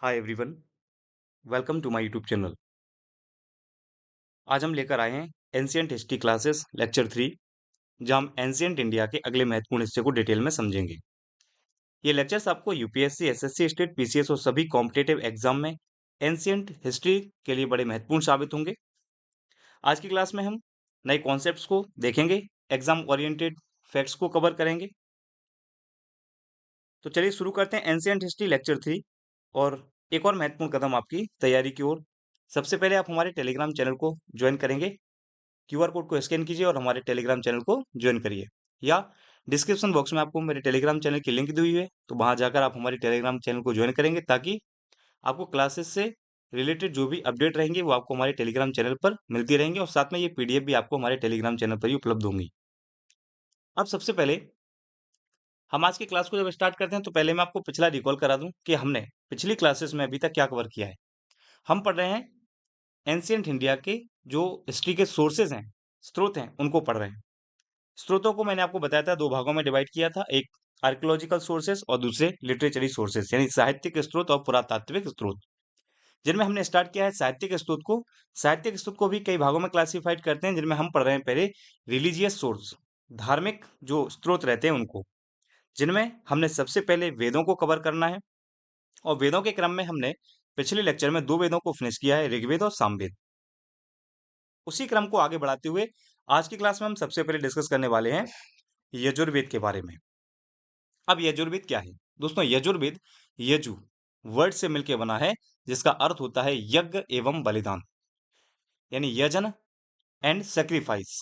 Hi everyone, welcome to my YouTube channel. आज हम लेकर आए हैं एंशिएंट हिस्ट्री क्लासेस लेक्चर 3, जहां हम एंशिएंट इंडिया के अगले महत्वपूर्ण हिस्से को डिटेल में समझेंगे। ये लेक्चर्स आपको यूपीएससी, एसएससी, स्टेट, पीसीएस और सभी कॉम्पिटिटिव एग्जाम में एंशिएंट हिस्ट्री के लिए बड़े महत्वपूर्ण साबित होंगे। आज की क्लास में हम नए कॉन्सेप्ट्स को देखेंगे, एग्जाम ओरिएंटेड फैक्ट्स को कवर करेंगे। तो चलिए शुरू करते हैं एंशिएंट हिस्ट्री लेक्चर 3 और एक और महत्वपूर्ण कदम आपकी तैयारी की ओर। सबसे पहले आप हमारे टेलीग्राम चैनल को ज्वाइन करेंगे। क्यूआर कोड को स्कैन कीजिए और हमारे टेलीग्राम चैनल को ज्वाइन करिए, या डिस्क्रिप्शन बॉक्स में आपको मेरे टेलीग्राम चैनल की लिंक दी हुई है, तो वहां जाकर आप हमारे टेलीग्राम चैनल को ज्वाइन करेंगे ताकि आपको क्लासेस से रिलेटेड जो भी अपडेट रहेंगे वो आपको हमारे टेलीग्राम चैनल पर मिलती रहेंगी और साथ में ये पीडीएफ भी आपको हमारे टेलीग्राम चैनल पर ही उपलब्ध होंगी। अब सबसे पहले हम आज की क्लास को जब स्टार्ट करते हैं तो पहले मैं आपको पिछला रिकॉल करा दूं कि हमने पिछली क्लासेस में अभी तक क्या कवर किया है। हम पढ़ रहे हैं एंशिएंट इंडिया के जो हिस्ट्री के सोर्सेज हैं, स्रोत हैं, उनको पढ़ रहे हैं। स्रोतों को मैंने आपको बताया था, 2 भागों में डिवाइड किया था, एक आर्कियोलॉजिकल सोर्सेस और दूसरे लिटरेचरी सोर्सेस यानी साहित्यिक स्रोत और पुरातात्विक स्रोत। जिनमें हमने स्टार्ट किया है साहित्यिक स्रोत को। साहित्यिक स्रोत को भी कई भागों में क्लासिफाइड करते हैं, जिनमें हम पढ़ रहे हैं पहले रिलीजियस सोर्स, धार्मिक जो स्रोत रहते हैं उनको, जिनमें हमने सबसे पहले वेदों को कवर करना है। और वेदों के क्रम में हमने पिछले लेक्चर में 2 वेदों को फिनिश किया है, ऋग्वेद और सामवेद। उसी क्रम को आगे बढ़ाते हुए आज की क्लास में हम सबसे पहले डिस्कस करने वाले हैं यजुर्वेद के बारे में। अब यजुर्वेद क्या है दोस्तों? यजुर्वेद यजु वर्ड से मिलकर बना है, जिसका अर्थ होता है यज्ञ एवं बलिदान, यानी यजन एंड सेक्रीफाइस।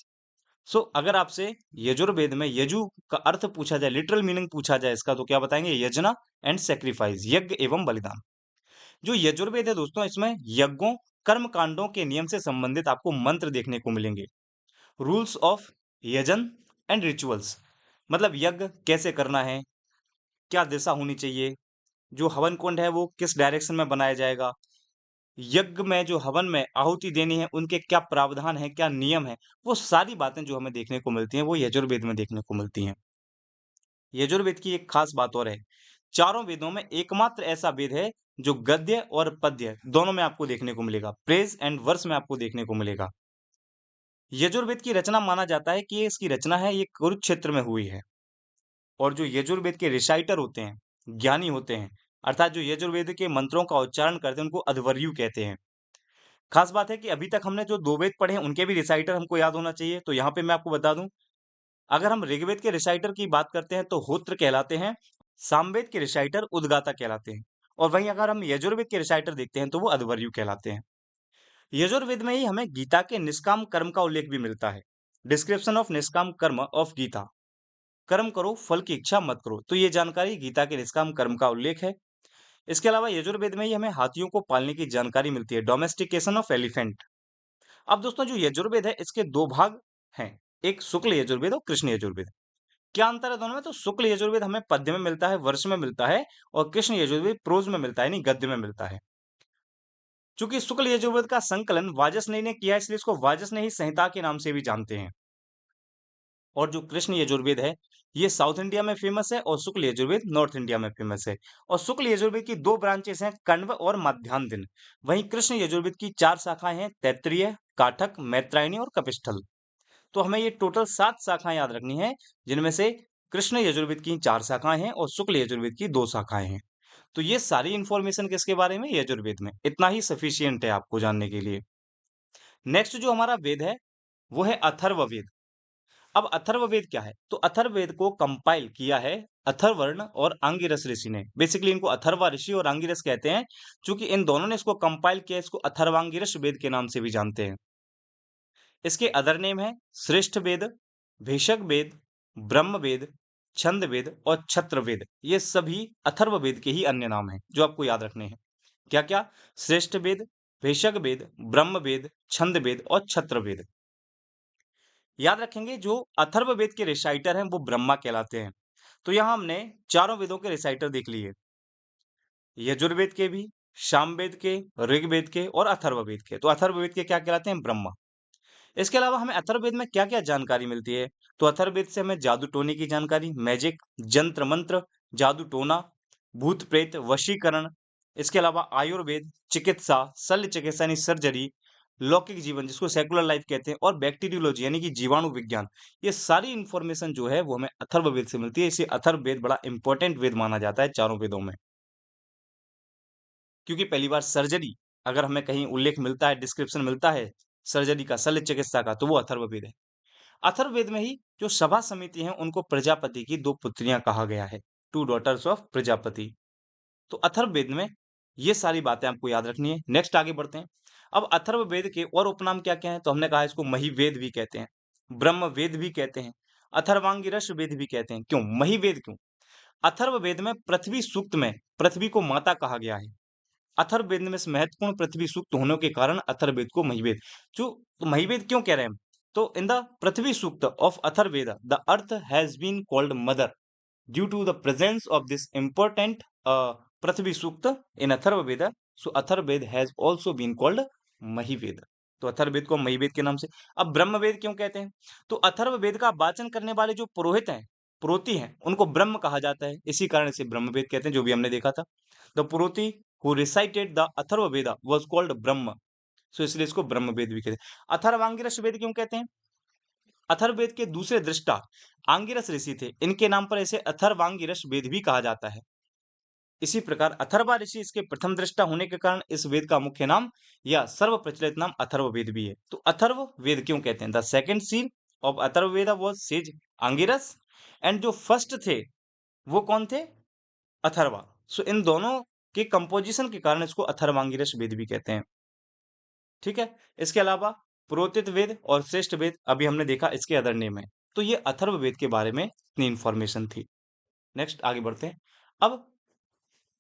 सो अगर आपसे यजुर्वेद में यजु का अर्थ पूछा जाए, लिटरल मीनिंग पूछा जाए इसका, तो क्या बताएंगे? यजना एंड सेक्रीफाइस, यज्ञ एवं बलिदान। जो यजुर्वेद है दोस्तों, इसमें यज्ञों, कर्म कांडों के नियम से संबंधित आपको मंत्र देखने को मिलेंगे। रूल्स ऑफ यजन एंड रिचुअल्स, मतलब यज्ञ कैसे करना है, क्या दिशा होनी चाहिए, जो हवन कुंड है वो किस डायरेक्शन में बनाया जाएगा, यज्ञ में जो हवन में आहुति देनी है उनके क्या प्रावधान है, क्या नियम है, वो सारी बातें जो हमें देखने को मिलती हैं वो यजुर्वेद में देखने को मिलती हैं। यजुर्वेद की एक खास बात और है, चारों वेदों में एकमात्र ऐसा वेद है जो गद्य और पद्य दोनों में आपको देखने को मिलेगा, प्रेज एंड वर्स में आपको देखने को मिलेगा। यजुर्वेद की रचना माना जाता है कि ये इसकी रचना है ये कुरुक्षेत्र में हुई है। और जो यजुर्वेद के रिसाइटर होते हैं, ज्ञानी होते हैं, अर्थात जो यजुर्वेद के मंत्रों का उच्चारण करते हैं, उनको अध्वर्यु कहते हैं। खास बात है कि अभी तक हमने जो 2 वेद पढ़े हैं उनके भी रिसाइटर हमको याद होना चाहिए। तो यहाँ पे मैं आपको बता दूं, अगर हम ऋग्वेद के रिसाइटर की बात करते हैं तो होत्र कहलाते हैं, सामवेद के रिसाइटर उद्गाता कहलाते हैं, और वहीं अगर हम यजुर्वेद के रिसाइटर देखते हैं तो वो अध्वर्यु कहलाते हैं। यजुर्वेद में ही हमें गीता के निष्काम कर्म का उल्लेख भी मिलता है। डिस्क्रिप्शन ऑफ निष्काम कर्म ऑफ गीता, कर्म करो फल की इच्छा मत करो, तो ये जानकारी गीता के निष्काम कर्म का उल्लेख है। इसके अलावा यजुर्वेद में ही हमें हाथियों को पालने की जानकारी मिलती है, डोमेस्टिकेशन ऑफ एलिफेंट। अब दोस्तों जो यजुर्वेद है इसके 2 भाग हैं, एक शुक्ल यजुर्वेद और कृष्ण यजुर्वेद। क्या अंतर है दोनों में? तो शुक्ल यजुर्वेद हमें पद्य में मिलता है, वर्ष में मिलता है, और कृष्ण यजुर्वेद प्रोज में मिलता है, यानी गद्य में मिलता है। चूंकि शुक्ल यजुर्वेद का संकलन वाजसनेयी ने किया है, इसलिए इसको वाजसनेयी संहिता के नाम से भी जानते हैं। और जो कृष्ण यजुर्वेद है ये साउथ इंडिया में फेमस है और शुक्ल यजुर्वेद नॉर्थ इंडिया में फेमस है। और शुक्ल यजुर्वेद की 2 ब्रांचेस हैं, कण्व और माध्यान्ह। वहीं कृष्ण यजुर्वेद की 4 शाखाएं हैं, तैत्तिरीय, काठक, मैत्रायणी और कपिस्थल। तो हमें ये टोटल 7 शाखाएं याद रखनी है, जिनमें से कृष्ण यजुर्वेद की 4 शाखाएं हैं और शुक्ल यजुर्वेद की 2 शाखाएं हैं। तो ये सारी इंफॉर्मेशन किसके बारे में? यजुर्वेद में। इतना ही सफिशियंट है आपको जानने के लिए। नेक्स्ट जो हमारा वेद है वो है अथर्ववेद। अब अथर्ववेद क्या है? तो अथर्ववेद को कंपाइल किया है अथर्वर्ण और आंगिरस ऋषि ने। बेसिकली इनको अथर्वा ऋषि और आंगिरस कहते हैं, क्योंकि इन दोनों ने इसको कंपाइल किया। इसको अथर्वांगिरस वेद के नाम से भी जानते हैं। इसके अदर नेम है श्रेष्ठ वेद, भेषक वेद, ब्रह्म वेद, छंद वेद और छत्र वेद। ये सभी अथर्ववेद के ही अन्य नाम हैं जो आपको याद रखने हैं। क्या क्या? श्रेष्ठ वेद, भेषक वेद, ब्रह्म वेद, छंद वेद और छत्र वेद। याद रखेंगे जो अथर्ववेद के रिसाइटर हैं वो ब्रह्मा कहलाते हैं। तो यहां हमने चारों वेदों के रिसाइटर देख लिए, यजुर्वेद के भी, सामवेद के, ऋग्वेद के और अथर्ववेद के। तो अथर्ववेद के क्या कहलाते हैं? ब्रह्मा। इसके अलावा हमें अथर्ववेद में क्या क्या जानकारी मिलती है? तो अथर्ववेद से हमें जादू टोने की जानकारी, मैजिक, जंत्र मंत्र, जादू टोना, भूत प्रेत, वशीकरण, इसके अलावा आयुर्वेद, चिकित्सा, शल्य चिकित्सा यानी सर्जरी, लौकिक जीवन जिसको सेकुलर लाइफ कहते हैं, और बैक्टीरियोलॉजी यानी कि जीवाणु विज्ञान, ये सारी इंफॉर्मेशन जो है वो हमें अथर्ववेद से मिलती है। इसे अथर्ववेद बड़ा इंपॉर्टेंट वेद माना जाता है चारों वेदों में, क्योंकि पहली बार सर्जरी अगर हमें कहीं उल्लेख मिलता है, डिस्क्रिप्शन मिलता है सर्जरी का, शल्य चिकित्सा का, तो वो अथर्ववेद है। अथर्ववेद में ही जो सभा समिति हैं उनको प्रजापति की दो पुत्रियां कहा गया है, टू डॉटर्स ऑफ प्रजापति। तो अथर्ववेद में ये सारी बातें आपको याद रखनी है। नेक्स्ट आगे बढ़ते हैं। अब अथर्ववेद के और उपनाम क्या-क्या हैं? तो हमने कहा इसको महिवेद भी कहते हैं, ब्रह्मवेद भी कहते हैं, अथर्वांगिरस वेद भी कहते हैं। क्यों महिवेद क्यों? अथर्ववेद में पृथ्वी सूक्त में पृथ्वी को माता कहा गया है। अथर्ववेद में से महत्वपूर्ण पृथ्वी सूक्त होने के कारण अथर्ववेद को महिवेद, जो तो महिवेद क्यों कह रहे हैं हम? तो in the Prithvi Sukta of Atharvaveda the earth has been called mother due to the presence of this important Prithvi Sukta in Atharvaveda, so Atharvaved has also been called Mahived। तो अथर्ववेद को महिवेद के नाम से। अब ब्रह्मवेद क्यों कहते हैं? तो अथर्ववेद का वाचन करने वाले जो पुरोहित हैं, पुरोती हैं, उनको ब्रह्म कहा जाता है, इसी कारण इसे ब्रह्मवेद कहते हैं, जो भी हमने देखा था। The purohit who recited the Atharvaveda was called Brahma, so इसलिए इसको ब्रह्मवेद भी कहते हैं। अथर्वांगिरस वेद क्यों कहते हैं? अथर्ववेद के दूसरे दृष्टा आंगिरस ऋषि थे, इनके नाम पर इसे अथर्वांगिरस वेद भी कहा जाता है। इसी प्रकार अथर्वा ऋषि इसके प्रथम दृष्टा होने के कारण इस वेद का मुख्य नाम या सर्व प्रचलित नाम अथर्ववेद भी है। तो अथर्व वेद क्यों कहते हैं? The second seal of Atharvaveda was says Angiras, and जो फर्स्ट थे वो कौन थे? अथर्वा। सो इन दोनों के कंपोजिशन के कारण इसको अथर्वांगिरस वेद भी कहते हैं। ठीक है। इसके अलावा पुरोहित वेद और श्रेष्ठ वेद अभी हमने देखा, इसके अदर नेम है। तो ये अथर्ववेद के बारे में इतनी इंफॉर्मेशन थी। नेक्स्ट आगे बढ़ते हैं। अब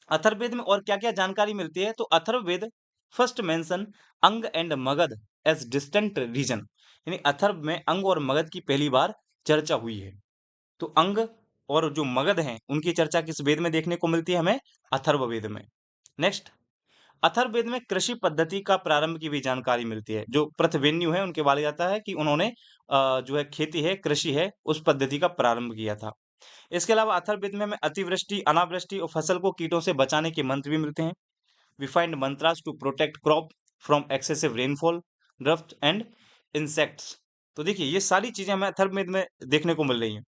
अथर्ववेद में और क्या-क्या जानकारी मिलती है? तो Atharvaveda first mention Anga and Magadha as distant region, यानी अथर्व में अंग और मगध की पहली बार चर्चा हुई है। तो अंग और जो मगध हैं उनकी चर्चा किस वेद में देखने को मिलती है हमें? अथर्ववेद में। नेक्स्ट, अथर्ववेद में कृषि पद्धति का प्रारंभ की भी जानकारी मिलती है। जो पृथ्वीन्यू है उनके बारे जाता है कि उन्होंने जो है खेती है, कृषि है, उस पद्धति का प्रारंभ किया था। इसके अलावा अथर्ववेद में हमें अतिवृष्टि, अनावृष्टि और फसल को कीटों से बचाने के मंत्र भी मिलते हैं। We find mantras to protect crop from excessive rainfall, drought and insects. तो देखिए ये सारी चीजें हमें अथर्ववेद में देखने को मिल रही हैं।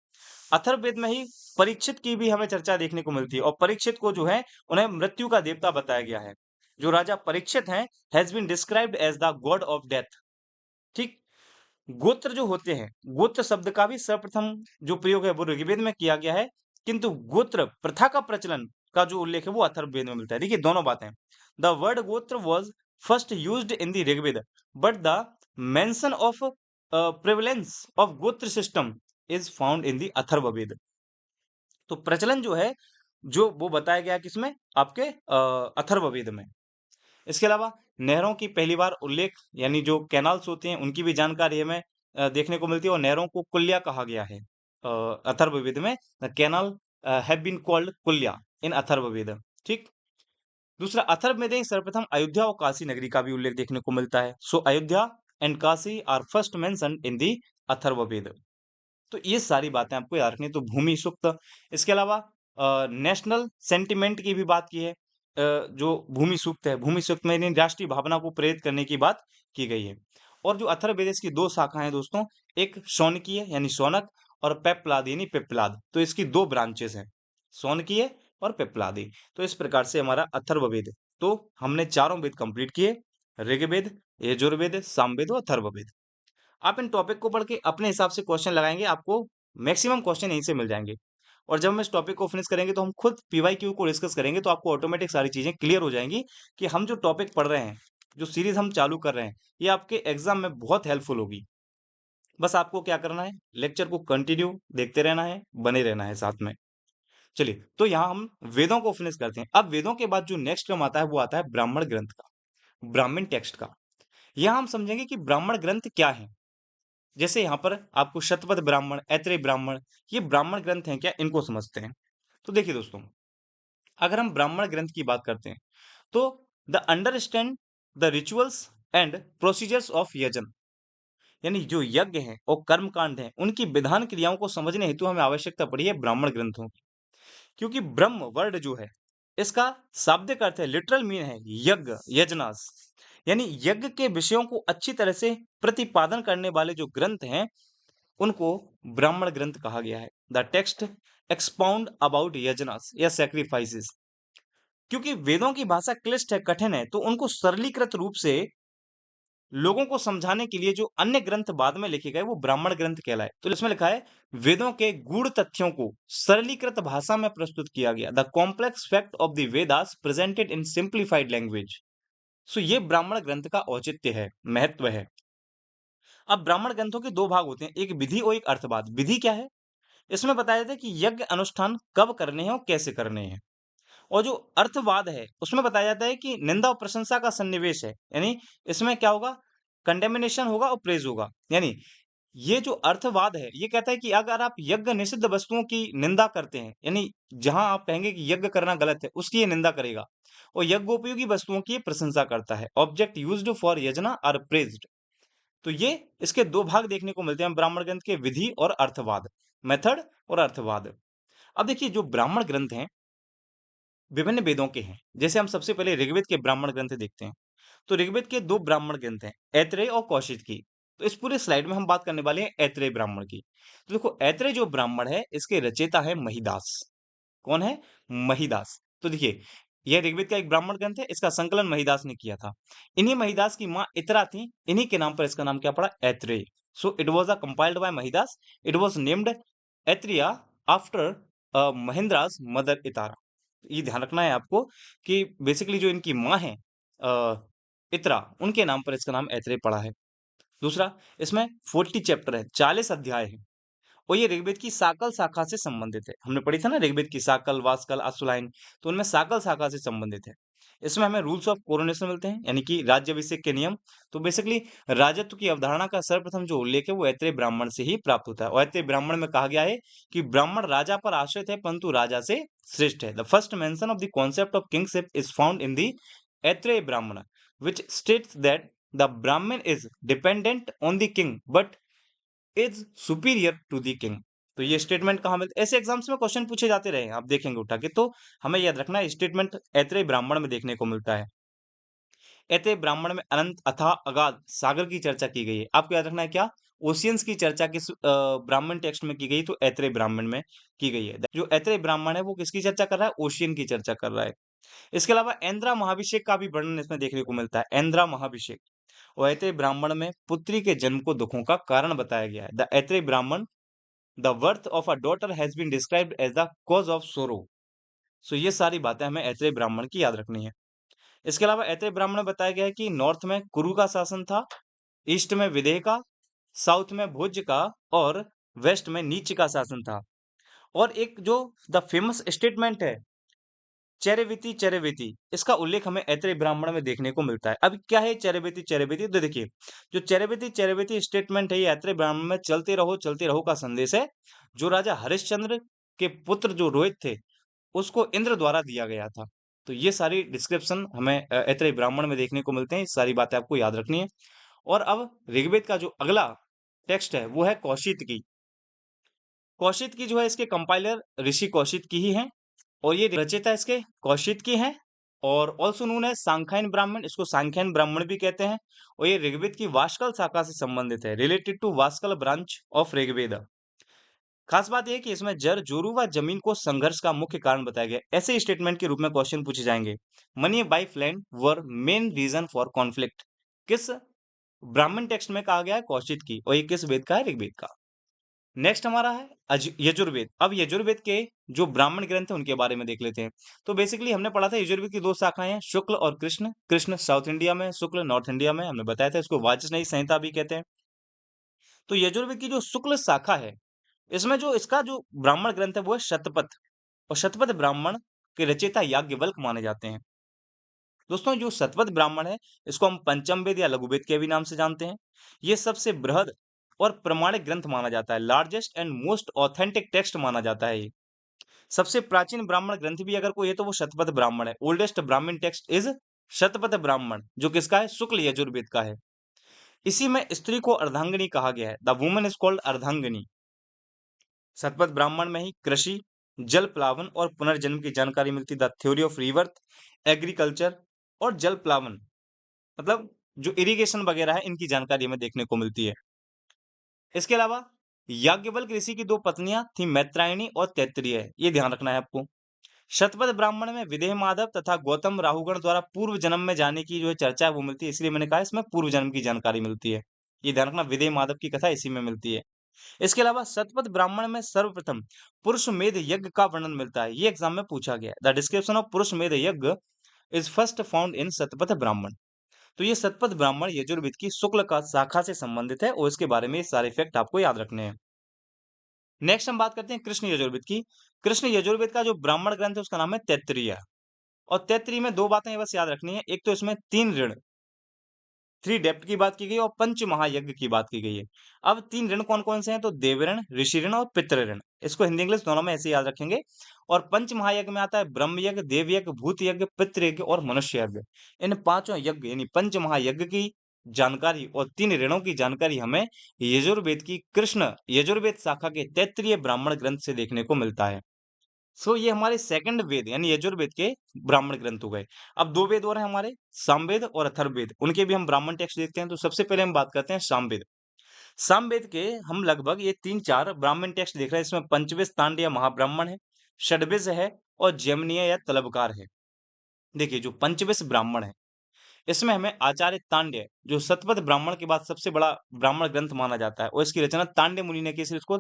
अथर्ववेद में ही परीक्षित की भी हमें चर्चा देखने को मिलती है, और परीक्षित को जो है उन्हें मृत्यु का देवता बताया गया है। जो राजा परीक्षित हैं has been described as the god of death. ठीक। गोत्र जो होते हैं, गोत्र शब्द का भी सर्वप्रथम जो प्रयोग है वो ऋग्वेद में किया गया है, किंतु गोत्र प्रथा का प्रचलन का जो उल्लेख है वो अथर्ववेद में मिलता है। देखिए दोनों बातें, the word gotra was first used in the Rigveda, but the mention of prevalence of gotra system is found in the Atharvaveda. तो प्रचलन जो है जो वो बताया गया किसमें? आपके अथर्ववेद में। इसके अलावा नहरों की पहली बार उल्लेख यानी जो कैनाल्स होते हैं उनकी भी जानकारी हमें देखने को मिलती है, और नहरों को कुल्या कहा गया है अथर्ववेद में। The canal have been called kulya in Atharvaveda. ठीक। दूसरा, अथर्ववेद में सर्वप्रथम अयोध्या और काशी नगरी का भी उल्लेख देखने को मिलता है। So Ayodhya and Kashi are first mentioned in the Atharvaveda. तो ये सारी बातें आपको याद रखनी है। तो भूमि सूक्त, इसके अलावा नेशनल सेंटिमेंट की भी बात की है। जो भूमि सूक्त है, भूमि सूक्त में यानी राष्ट्रीय भावना को प्रेरित करने की बात की गई है। और जो अथर्ववेद की दो शाखाएं हैं दोस्तों, एक शौनकीय यानी शौनक, और पेप्लाद यानी पिप्पलाद। तो इसकी दो ब्रांचेस हैं, शौनकीय और पिप्पलादी। तो इस प्रकार से हमारा अथर्ववेद, तो हमने चारों वेद कंप्लीट किए, ऋग्वेद, यजुर्वेद, सामवेद और अथर्ववेद। आप इन टॉपिक को पढ़ के अपने हिसाब से क्वेश्चन लगाएंगे, आपको मैक्सिमम क्वेश्चन यहीं से मिल जाएंगे। और जब हम इस टॉपिक को फिनिश करेंगे तो हम खुद पीवाईक्यू को डिस्कस करेंगे, तो आपको ऑटोमेटिक सारी चीजें क्लियर हो जाएंगी कि हम जो टॉपिक पढ़ रहे हैं, जो सीरीज हम चालू कर रहे हैं, ये आपके एग्जाम में बहुत हेल्पफुल होगी। बस आपको क्या करना है, लेक्चर को कंटिन्यू देखते रहना है, बने रहना है साथ में। चलिए, तो यहाँ हम वेदों को फिनिश करते हैं। अब वेदों के बाद जो नेक्स्ट क्रम आता है वो आता है ब्राह्मण ग्रंथ का, ब्राह्मण टेक्स्ट का। यहाँ हम समझेंगे कि ब्राह्मण ग्रंथ क्या है। जैसे यहाँ पर आपको शतपथ ब्राह्मण, ऐतरेय ब्राह्मण, ये ब्राह्मण ग्रंथ हैं क्या, इनको समझते हैं। तो देखिए दोस्तों, अगर हम ब्राह्मण ग्रंथ की बात करते हैं तो the understand the rituals and procedures of yajan, यानी जो यज्ञ है और कर्म कांड है उनकी विधान क्रियाओं को समझने हेतु हमें आवश्यकता पड़ी है ब्राह्मण ग्रंथों की। क्योंकि ब्रह्म वर्ड जो है इसका शाब्दिक अर्थ है, लिटरल मीन है यज्ञ, यजनास, यानी यज्ञ के विषयों को अच्छी तरह से प्रतिपादन करने वाले जो ग्रंथ हैं उनको ब्राह्मण ग्रंथ कहा गया है। द टेक्स्ट एक्सपाउंड अबाउट यजनास या सैक्रिफाइसेस। क्योंकि वेदों की भाषा क्लिष्ट है, कठिन है, तो उनको सरलीकृत रूप से लोगों को समझाने के लिए जो अन्य ग्रंथ बाद में लिखे गए वो ब्राह्मण ग्रंथ कहलाए। तो इसमें लिखा है वेदों के गूढ़ तथ्यों को सरलीकृत भाषा में प्रस्तुत किया गया। The complex fact of the Vedas presented in simplified language. So ये ब्राह्मण ग्रंथ का औचित्य है, महत्व है। अब ब्राह्मण ग्रंथों के दो भाग होते हैं, एक विधि और एक अर्थवाद। विधि क्या है? इसमें बताया जाता है कि यज्ञ अनुष्ठान कब करने हैं और कैसे करने हैं। और जो अर्थवाद है उसमें बताया जाता है कि निंदा और प्रशंसा का सन्निवेश है, यानी इसमें क्या होगा, कंडेमिनेशन होगा और प्रेज होगा। यानी ये जो अर्थवाद है ये कहता है कि अगर आप यज्ञ निषिद्ध वस्तुओं की निंदा करते हैं, यानी जहां आप कहेंगे कि यज्ञ करना गलत है उसकी ये निंदा करेगा, और यज्ञोपयोगी वस्तुओं की ये प्रशंसा करता है। Object used for Yojana are praised. तो ये इसके दो भाग देखने को मिलते हैं ब्राह्मण ग्रंथ के, विधि और अर्थवाद, मेथड और अर्थवाद। अब देखिए जो ब्राह्मण ग्रंथ हैं विभिन्न वेदों के हैं। जैसे हम सबसे पहले ऋग्वेद के ब्राह्मण ग्रंथ देखते हैं। तो ऋग्वेद के दो ब्राह्मण ग्रंथ हैं, ऐत्रेय और कौशिक की। तो इस पूरे स्लाइड में हम बात करने वाले हैं ऐत्रेय ब्राह्मण की। तो देखो ऐत्रेय जो ब्राह्मण है इसके रचयिता है महिदास। कौन है? महिदास। तो देखिए यह ऋग्वेद का एक ब्राह्मण ग्रंथ है, इसका संकलन महिदास ने किया था। इन्हीं महिदास की मां इत्रा थी, इन्हीं के नाम पर इसका नाम क्या पड़ा? Aitareya. So it was compiled by Mahidasa. It was named Aitareya after Mahidasa's mother Itara. ये ध्यान रखना है आपको कि बेसिकली जो इनकी माँ है इत्रा, उनके नाम पर इसका नाम ऐत्रेय पड़ा है। दूसरा, इसमें 40 चैप्टर है, 40 अध्याय है, और ये ऋग्वेद की साकल शाखा से संबंधित है। हमने पढ़ी था ना ऋग्वेद की साकल, वास्कल, अश्वलायन, तो उनमें साकल शाखा से संबंधित है। इसमें हमें रूल्स ऑफ कोरोनेशन मिलते हैं, यानी कि राज्याभिषेक के नियम। तो बेसिकली राजत्व की अवधारणा का सर्वप्रथम जो उल्लेख है वो ऐत्रेय ब्राह्मण से ही प्राप्त होता है। और ऐत्रेय ब्राह्मण में कहा गया है कि ब्राह्मण राजा पर आश्रित है परंतु राजा से श्रेष्ठ है। The first mention of the concept of kingship is found in the Aitareya ब्राह्मण, which states that the Brahmin is dependent on the king but is superior to the king। तो ये स्टेटमेंट कहाँ मिलता है? ऐसे एग्जाम्स में क्वेश्चन पूछे जाते रहे हैं, आप देखेंगे उठा के, तो हमें याद रखना है स्टेटमेंट ऐत्रेय ब्राह्मण में देखने को मिलता है। ऐत्रेय ब्राह्मण में अनंत, अथाह, अगाध, सागर की चर्चा की गई है। आपको याद रखना है क्या? ओशियंस की चर्चा किस ब्राह्मण टेक्स्ट में की गई? तो ऐत्रेय ब्राह्मण में की गई है। जो ऐत्रेय ब्राह्मण है वो किसकी चर्चा कर रहा है? ओशियन की चर्चा कर रहा है। इसके अलावा ऐन्द्रा महाभिषेक का भी वर्णन इसमें देखने को मिलता है। ऐन्द्रा महाभिषेक और ऐत्रेय ब्राह्मण में पुत्री के जन्म को दुखों का कारण बताया गया है। The Aitareya Brahmana, the birth of a daughter has been described as the cause of sorrow. So ये सारी बातें हमें ऐत्रेय ब्राह्मण की याद रखनी है। इसके अलावा ऐत्रेय ब्राह्मण में बताया गया है कि नॉर्थ में कुरु का शासन था, ईस्ट में विदेह का, साउथ में भोज्य का, और वेस्ट में नीच का शासन था। और एक जो द फेमस स्टेटमेंट है चरैवेति, चरैवेति, इसका उल्लेख हमें ऐत्रेय ब्राह्मण में देखने को मिलता है। अब क्या है चरैवेति, चरैवेति? तो देखिए जो चरैवेति, चरैवेति स्टेटमेंट है ये ऐत्रेय ब्राह्मण में चलते रहो का संदेश है। जो राजा हरिश्चंद्र के पुत्र जो रोहित थे उसको इंद्र द्वारा दिया गया था। तो ये सारी डिस्क्रिप्शन हमें ऐत्रेय ब्राह्मण में देखने को मिलते हैं। सारी बातें आपको याद रखनी है। और अब ऋग्वेद का जो अगला टेक्स्ट है वो है कौशिक की। कौशिक की जो है इसके कंपाइलर ऋषि कौशिक की ही हैं, और ये रचयिता इसके कौशिक की हैं, और ऑल्सो नोन है सांख्यायन ब्राह्मण, इसको सांख्यायन ब्राह्मण भी कहते हैं। और ये ऋग्वेद की वास्कल शाखा से संबंधित है, related to Vashkala branch of Rigveda. खास बात यह है कि इसमें जर, जोरू व जमीन को संघर्ष का मुख्य कारण बताया गया। ऐसे स्टेटमेंट के रूप में क्वेश्चन पूछे जाएंगे। Money wife land were main reason for conflict. किस ब्राह्मण टेक्स्ट में कहा गया है? कौशिक की। और ये किस वेद का है? ऋग्वेद का। नेक्स्ट हमारा है यजुर्वेद। अब यजुर्वेद के जो ब्राह्मण ग्रंथ है उनके बारे में देख लेते हैं। तो बेसिकली हमने पढ़ा था यजुर्वेद की दो शाखाएं हैं, शुक्ल और कृष्ण। कृष्ण साउथ इंडिया में, शुक्ल नॉर्थ इंडिया में। हमने बताया था इसको वाचस्पति संहिता भी कहते हैं। तो यजुर्वेद की जो शुक्ल शाखा है इसमें जो इसका जो ब्राह्मण ग्रंथ है वो है शतपथ। और शतपथ ब्राह्मण के रचयिता याज्ञवल्क्य माने जाते हैं। दोस्तों जो शतपथ ब्राह्मण है इसको हम पंचम वेद या लघु वेद के भी नाम से जानते हैं। ये सबसे बृहद और प्रमाणिक ग्रंथ माना जाता है, largest and most authentic text माना जाता है। ये सबसे प्राचीन ब्राह्मण ग्रंथ भी अगर कोई है तो वो शतपथ ब्राह्मण है। ओल्डेस्ट ब्राह्मण टेक्स्ट इज शतपथ ब्राह्मण, जो किसका है? शुक्ल यजुर्वेद का है। इसी में स्त्री को अर्धांगिनी कहा गया है। The woman is called ardhangini. Shatapatha Brahmana में ही कृषि, जल प्लावन और पुनर्जन्म की जानकारी मिलती है। The theory of rebirth, agriculture और जल प्लावन मतलब जो इरिगेशन वगैरह है इनकी जानकारी हमें देखने को मिलती है। इसके अलावा याज्ञवल्क्य ऋषि की दो पत्नियां थी, मैत्रायणी और तैत्तिरीय, ये ध्यान रखना है आपको। शतपथ ब्राह्मण में विदेह माधव तथा गौतम राहुगण द्वारा पूर्व जन्म में जाने की जो चर्चा है वो मिलती है, इसलिए मैंने कहा इसमें पूर्व जन्म की जानकारी मिलती है। ये ध्यान रखना, विदेह माधव की कथा इसी में मिलती है। इसके अलावा शतपथ ब्राह्मण में सर्वप्रथम पुरुष मेध यज्ञ का वर्णन मिलता है, ये एग्जाम में पूछा गया है। द डिस्क्रिप्शन ऑफ पुरुष मेध यज्ञ is first found in Shatapatha Brahmana. तो ये शतपथ ब्राह्मण यजुर्वेद की शुक्ल का शाखा से संबंधित है और इसके बारे में ये सारे फैक्ट आपको याद रखने हैं। नेक्स्ट हम बात करते हैं कृष्ण यजुर्वेद की। कृष्ण यजुर्वेद का जो ब्राह्मण ग्रंथ है उसका नाम है तैत्तिरीय। और तैत्तिरीय में दो बातें बस याद रखनी है, एक तो इसमें 3 ऋण, 3 डेप्थ की बात की गई है और पंच महायज्ञ की बात की गई है। अब 3 ऋण कौन-कौन से हैं? तो देव ऋण, ऋषि ऋण और पितृ ऋण। इसको हिंदी इंग्लिश दोनों में ऐसे याद रखेंगे। और पंच महायज्ञ में आता है ब्रह्म यज्ञ, देव यज्ञ, भूत यज्ञ, पितृ यज्ञ और मनुष्य यज्ञ। इन पांचों यज्ञ यानी पंच महायज्ञ की जानकारी और 3 ऋणों की जानकारी हमें यजुर्वेद की कृष्ण यजुर्वेद शाखा के तैत्तिरीय ब्राह्मण ग्रंथ से देखने को मिलता है। सो ये हमारे सेकंड वेद यानी यजुर्वेद के ब्राह्मण ग्रंथ हो गए। अब 2 वेद और हैं हमारे, सामवेद और अथर्ववेद। उनके भी हम ब्राह्मण टेक्स्ट देखते हैं। तो सबसे पहले हम बात करते हैं सामवेद। सामवेद के हम लगभग ये 3-4 ब्राह्मण टेक्स्ट देख रहे हैं। इसमें पंचविश, तांडव, महाब्राह्मण है, षड्विश है और जैमिनीय या तलबकार है। देखिए जो पंचविश ब्राह्मण है इसमें हमें आचार्य तांड्य जो शतपथ ब्राह्मण के बाद सबसे बड़ा ब्राह्मण ग्रंथ माना जाता है और इसकी रचना तांड्य मुनि ने की, इसलिए इसको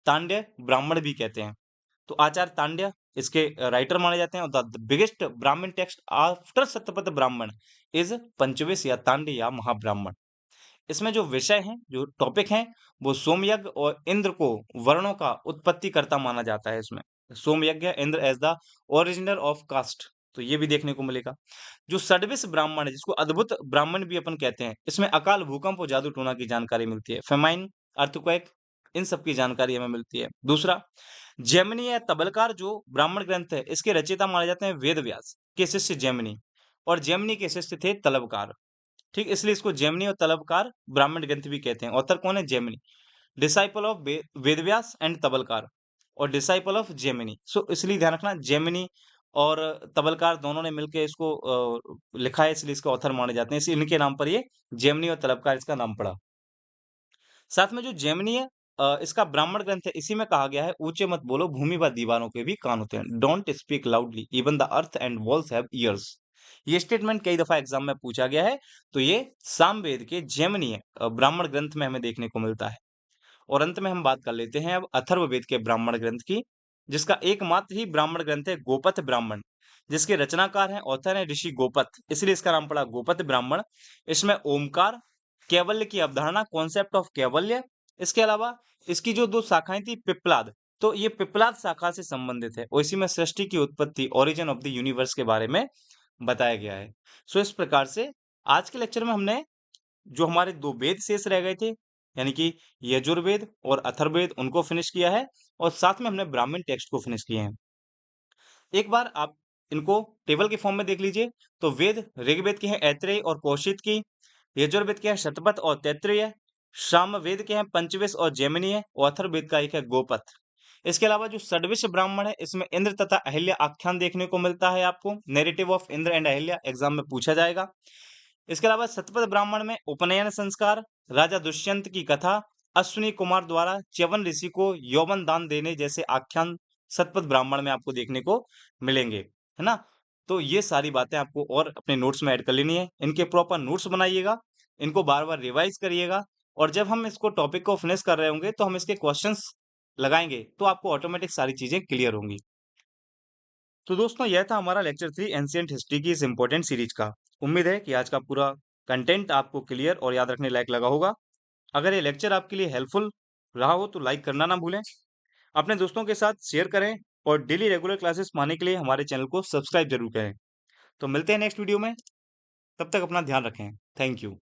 तांड्य ब्राह्मण भी कहते हैं। तो आचार्य तांड्य इसके राइटर माने जाते हैं। और द बिगेस्ट ब्राह्मण text after Shatapatha Brahmana is पंचविश या तांड्य या महाब्राह्मण। इसमें जो विषय हैं, जो टॉपिक हैं, वो सोमयज्ञ और इंद्र को वर्णों का उत्पत्तिकर्ता माना जाता है। इसमें Somayajna, Indra as the originator of caste, तो ये भी देखने को मिलेगा। जो षड्विश ब्राह्मण है जिसको अद्भुत ब्राह्मण भी अपन कहते हैं, इसमें अकाल, भूकंप और जादू टोना की जानकारी मिलती है। फेमाइन, अर्थक्वेक, इन सब की जानकारी हमें मिलती है। दूसरा, जैमिनी या तबलकार जो ब्राह्मण ग्रंथ है इसके रचयिता माने जाते हैं वेद व्यास के शिष्य जैमिनी, और जैमिनी के शिष्य थे तलबकार। ठीक, इसलिए इसको जैमिनी और तलबकार ब्राह्मण ग्रंथ भी कहते हैं। ऑथर कौन है? Jaimini, disciple of Vedavyasa and Talavakara और डिसाइपल ऑफ जैमिनी। सो इसलिए ध्यान रखना, जैमिनी और तबलकार दोनों ने मिलकर इसको लिखा है, इसलिए इसके ऑथर माने जाते हैं। इसी इनके नाम पर ये जैमिनी और तलबकार इसका नाम पड़ा। साथ में जो जैमिनी है इसका ब्राह्मण ग्रंथ है, इसी में कहा गया है ऊंचे मत बोलो, भूमि व दीवारों के भी कान होते हैं। Don't speak loudly, even the earth and walls have years. ये स्टेटमेंट कई दफा एग्जाम में पूछा गया है। तो ये सामवेद के जैमिनी ब्राह्मण ग्रंथ में हमें देखने को मिलता है। और अंत में हम बात कर लेते हैं अब अथर्ववेद के ब्राह्मण ग्रंथ की, जिसका एकमात्र ही ब्राह्मण ग्रंथ है गोपथ ब्राह्मण, जिसके रचनाकार हैं, ऑथर हैं ऋषि गोपथ, इसलिए इसका नाम पड़ा गोपथ ब्राह्मण। इसमें ओमकार, कैवल्य की अवधारणा, कॉन्सेप्ट ऑफ कैवल्य, इसके अलावा इसकी जो दो शाखाएं थी पिप्पलाद, तो ये पिप्पलाद शाखा से संबंधित है और इसी में सृष्टि की उत्पत्ति, ओरिजिन ऑफ द यूनिवर्स के बारे में बताया गया है। सो इस प्रकार से आज के लेक्चर में हमने जो हमारे 2 वेद शेष रह गए थे, यानी कि यजुर्वेद और अथर्ववेद, उनको फिनिश किया है और साथ में हमने ब्राह्मण टेक्स्ट को फिनिश किए हैं। एक बार आप इनको टेबल के फॉर्म में देख लीजिए। तो वेद ऋग्वेद के हैं ऐत्रेय और कौशिक की, यजुर्वेद के हैं शतपथ और तैत्तिरीय, सामवेद के हैं पंचविश और जैमिनीय और अथर्ववेद का एक है गोपथ। इसके अलावा जो षड्विश ब्राह्मण है इसमें इंद्र तथा अहिल्या आख्यान देखने को मिलता है। आपको narrative of Indra and Ahilya exam में पूछा जाएगा। इसके अलावा शतपथ ब्राह्मण में उपनयन संस्कार, राजा दुष्यंत की कथा, अश्विनी कुमार द्वारा च्यवन ऋषि को यौवन दान देने जैसे आख्यान शतपथ ब्राह्मण में आपको देखने को मिलेंगे, है ना? तो ये सारी बातें आपको और अपने नोट्स में ऐड कर लेनी है। इनके प्रॉपर नोट्स बनाइएगा, इनको बार-बार रिवाइज करिएगा और जब हम इसको टॉपिक को फिनिश कर रहे होंगे तो हम इसके क्वेश्चंस लगाएंगे, तो आपको ऑटोमेटिक सारी चीजें क्लियर होंगी। तो दोस्तों यह था हमारा लेक्चर 3 एंशिएंट हिस्ट्री की इस इंपॉर्टेंट सीरीज का। उम्मीद है कि आज का पूरा कंटेंट आपको क्लियर और याद रखने लायक लगा होगा। अगर ये लेक्चर आपके लिए हेल्पफुल रहा हो तो लाइक करना ना भूलें, अपने दोस्तों के साथ शेयर करें और डेली रेगुलर क्लासेस पाने के लिए हमारे चैनल को सब्सक्राइब जरूर करें। तो मिलते हैं नेक्स्ट वीडियो में, तब तक अपना ध्यान रखें। Thank you.